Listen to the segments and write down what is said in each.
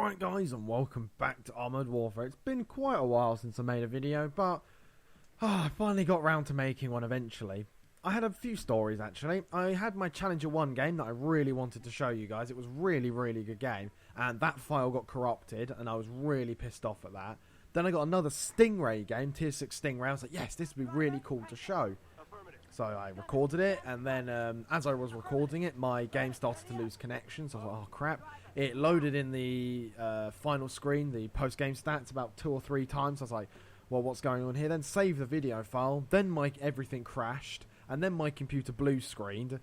Alright guys, and welcome back to Armored Warfare. It's been quite a while since I made a video, but I finally got round to making one eventually. I had a few stories actually. I had my Challenger 1 game that I really wanted to show you guys. It was a really good game, and that file got corrupted, and I was really pissed off at that. Then I got another Stingray game, Tier 6 Stingray. I was like, yes, this would be really cool to show. So I recorded it, and then as I was recording it, my game started to lose connection, so I was like, oh crap. It loaded in the final screen, the post-game stats, about 2 or 3 times. I was like, well, what's going on here? Then saved the video file, then everything crashed, and then my computer blue screened.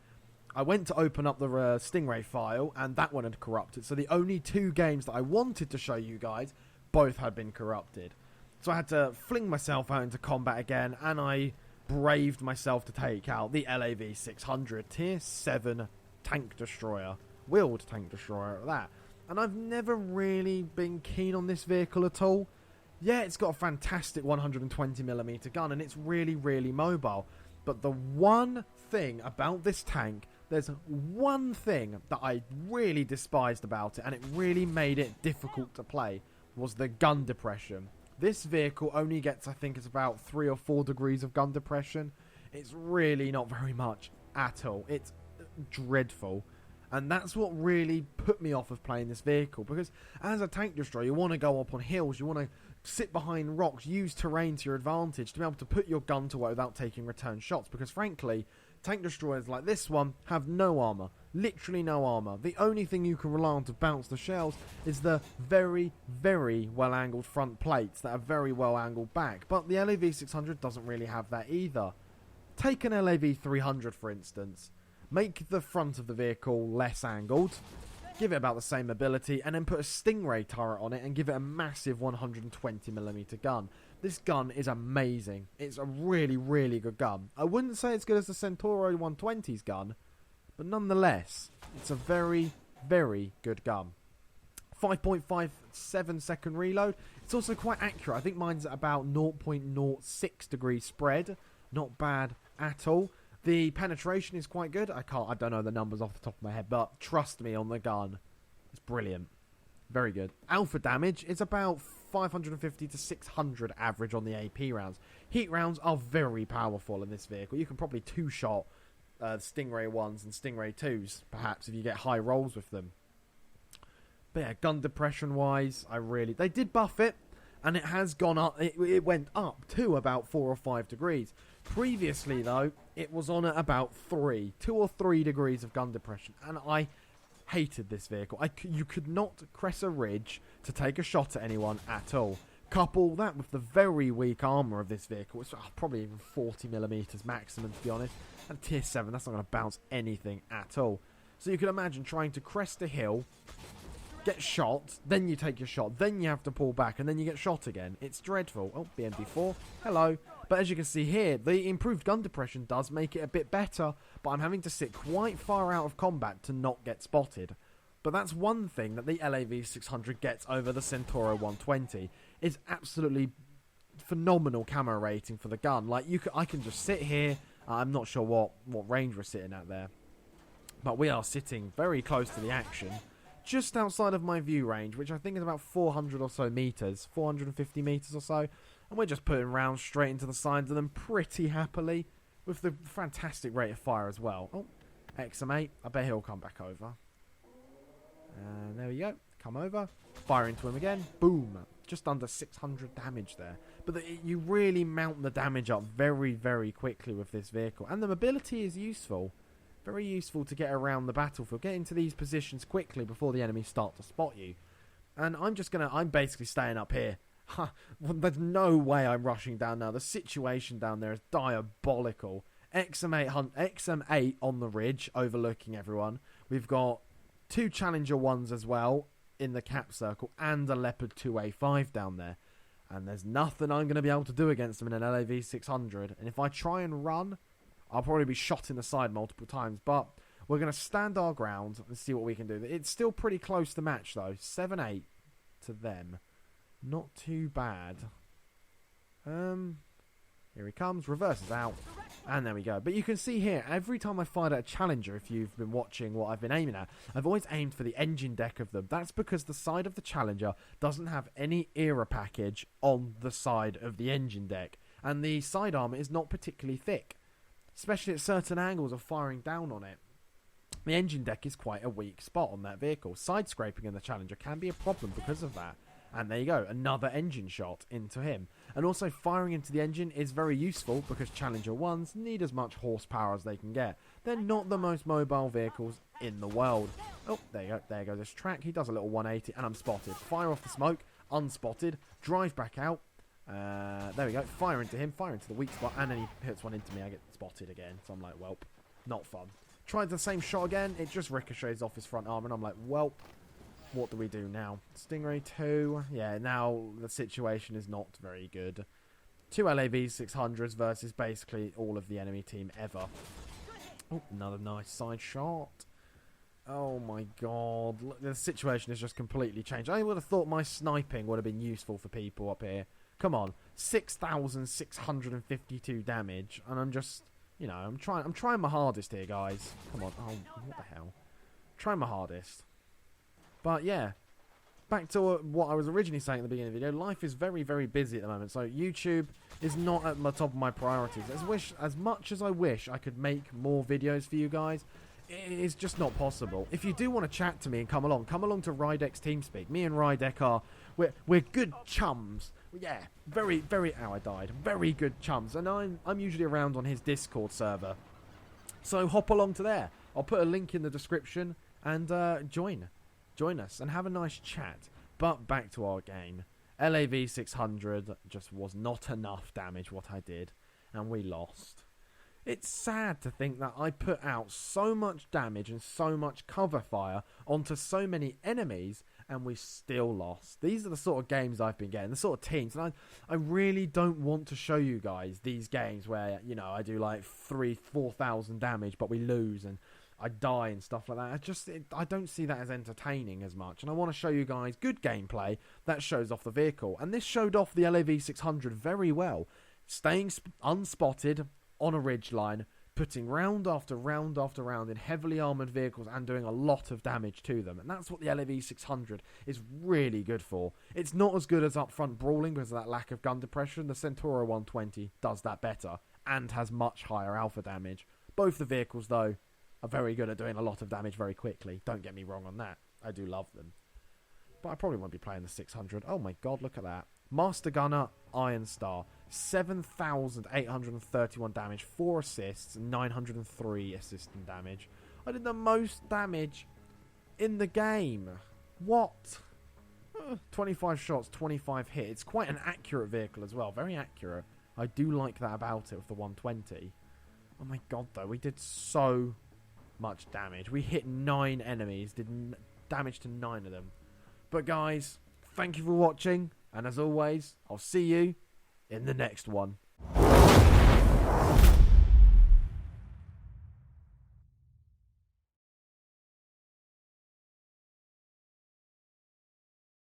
I went to open up the Stingray file, and that one had corrupted. So the only 2 games that I wanted to show you guys, both had been corrupted. So I had to fling myself out into combat again, and I braved myself to take out the LAV 600 Tier 7 tank destroyer. Wheeled tank destroyer at that. And I've never really been keen on this vehicle at all. Yeah, it's got a fantastic 120mm gun, and it's really mobile. But the one thing about this tank, there's one thing that I really despised about it, and it really made it difficult to play, was the gun depression. This vehicle only gets, I think it's about 3 or 4 degrees of gun depression. It's really not very much at all. It's dreadful. And that's what really put me off of playing this vehicle. Because as a tank destroyer, you want to go up on hills. You want to sit behind rocks. Use terrain to your advantage to be able to put your gun to work without taking return shots. Because frankly, tank destroyers like this one have no armor. Literally no armor. The only thing you can rely on to bounce the shells is the very well angled front plates that are very well angled back. But the LAV 600 doesn't really have that either. Take an LAV 300 for instance. Make the front of the vehicle less angled, give it about the same mobility, and then put a Stingray turret on it and give it a massive 120mm gun. This gun is amazing. It's a really good gun. I wouldn't say it's good as the Centauro 120's gun, but nonetheless, it's a very good gun. 5.57 second reload. It's also quite accurate. I think mine's at about 0.06 degrees spread. Not bad at all. The penetration is quite good. I don't know the numbers off the top of my head, but trust me on the gun. It's brilliant. Very good. Alpha damage is about 550 to 600 average on the AP rounds. Heat rounds are very powerful in this vehicle. You can probably 2-shot Stingray 1s and Stingray 2s, perhaps, if you get high rolls with them. But yeah, gun depression wise, they did buff it, and it has gone up. It went up to about 4 or 5 degrees. Previously, though, it was on at about 2 or 3 degrees of gun depression, and I hated this vehicle. You could not crest a ridge to take a shot at anyone at all. Couple that with the very weak armor of this vehicle, it's probably even 40mm maximum, to be honest. And Tier 7, that's not going to bounce anything at all. So you can imagine trying to crest a hill, get shot, then you take your shot, then you have to pull back, and then you get shot again. It's dreadful. Oh, BMP4. Hello. But as you can see here, the improved gun depression does make it a bit better, but I'm having to sit quite far out of combat to not get spotted. But that's one thing that the LAV 600 gets over the Centauro 120. Is absolutely phenomenal camo rating for the gun. Like, I can just sit here. I'm not sure what range we're sitting at there. But we are sitting very close to the action. Just outside of my view range, which I think is about 400 or so meters. 450 meters or so. And we're just putting rounds straight into the sides of them pretty happily. With the fantastic rate of fire as well. Oh, XM8. I bet he'll come back over. And there we go. Come over. Fire into him again. Boom. Just under 600 damage there. But you really mount the damage up very quickly with this vehicle. And the mobility is useful. Very useful to get around the battlefield. Get into these positions quickly before the enemies start to spot you. And I'm basically staying up here. There's no way I'm rushing down now. The situation down there is diabolical. XM8 on the ridge, overlooking everyone. We've got 2 Challenger 1s as well in the cap circle, and a Leopard 2A5 down there. And there's nothing I'm going to be able to do against them in an LAV 600. And if I try and run, I'll probably be shot in the side multiple times. But we're going to stand our ground and see what we can do. It's still pretty close to match, though. 7-8 to them. Not too bad. Here he comes. Reverses out. And there we go. But you can see here, every time I fired at a Challenger, if you've been watching what I've been aiming at, I've always aimed for the engine deck of them. That's because the side of the Challenger doesn't have any era package on the side of the engine deck. And the side armor is not particularly thick, especially at certain angles of firing down on it. The engine deck is quite a weak spot on that vehicle. Side scraping in the Challenger can be a problem because of that. And there you go, another engine shot into him. And also firing into the engine is very useful because Challenger 1s need as much horsepower as they can get. They're not the most mobile vehicles in the world. Oh, there you go, there goes this track. He does a little 180 and I'm spotted. Fire off the smoke, unspotted, drive back out. There we go, fire into him, fire into the weak spot, and then he hits one into me. I get spotted again, so I'm like, welp, not fun. Tried the same shot again, it just ricochets off his front arm, and I'm like, welp. What do we do now? Stingray 2. Yeah, now the situation is not very good. 2 LAV 600s versus basically all of the enemy team ever. Oh, another nice side shot. Oh my god. Look, the situation has just completely changed. I would have thought my sniping would have been useful for people up here. Come on. 6,652 damage. And I'm just, you know, I'm trying my hardest here, guys. Come on. Oh, what the hell? Trying my hardest. But yeah, back to what I was originally saying at the beginning of the video, life is very, very busy at the moment. So YouTube is not at the top of my priorities. As much as I wish I could make more videos for you guys, it is just not possible. If you do want to chat to me and come along to Rydex TeamSpeak. Me and Rydex we're good chums. Yeah, very, very. Ow, I died. Very good chums, and I'm usually around on his Discord server. So hop along to there. I'll put a link in the description and join us and have a nice chat. But back to our game. LAV 600 just was not enough damage what I did, and we lost. It's sad to think that I put out so much damage and so much cover fire onto so many enemies, and we still lost. These are the sort of games I've been getting, the sort of teams, and I really don't want to show you guys these games where, you know, I do like 3,000-4,000 damage but we lose and I die and stuff like that. I don't see that as entertaining as much, and I want to show you guys good gameplay that shows off the vehicle, and this showed off the LAV 600 very well, staying unspotted on a ridgeline, putting round after round after round in heavily armoured vehicles and doing a lot of damage to them, and that's what the LAV 600 is really good for. It's not as good as upfront brawling because of that lack of gun depression. The Centauro 120 does that better and has much higher alpha damage. Both the vehicles, though, are very good at doing a lot of damage very quickly. Don't get me wrong on that. I do love them. But I probably won't be playing the 600. Oh my god, look at that. Master Gunner, Iron Star. 7,831 damage, 4 assists, 903 assist and damage. I did the most damage in the game. What? 25 shots, 25 hits. It's quite an accurate vehicle as well. Very accurate. I do like that about it with the 120. Oh my god, though. We did so much damage. We hit 9 enemies, did damage to 9 of them. But guys, thank you for watching, and as always, I'll see you in the next one.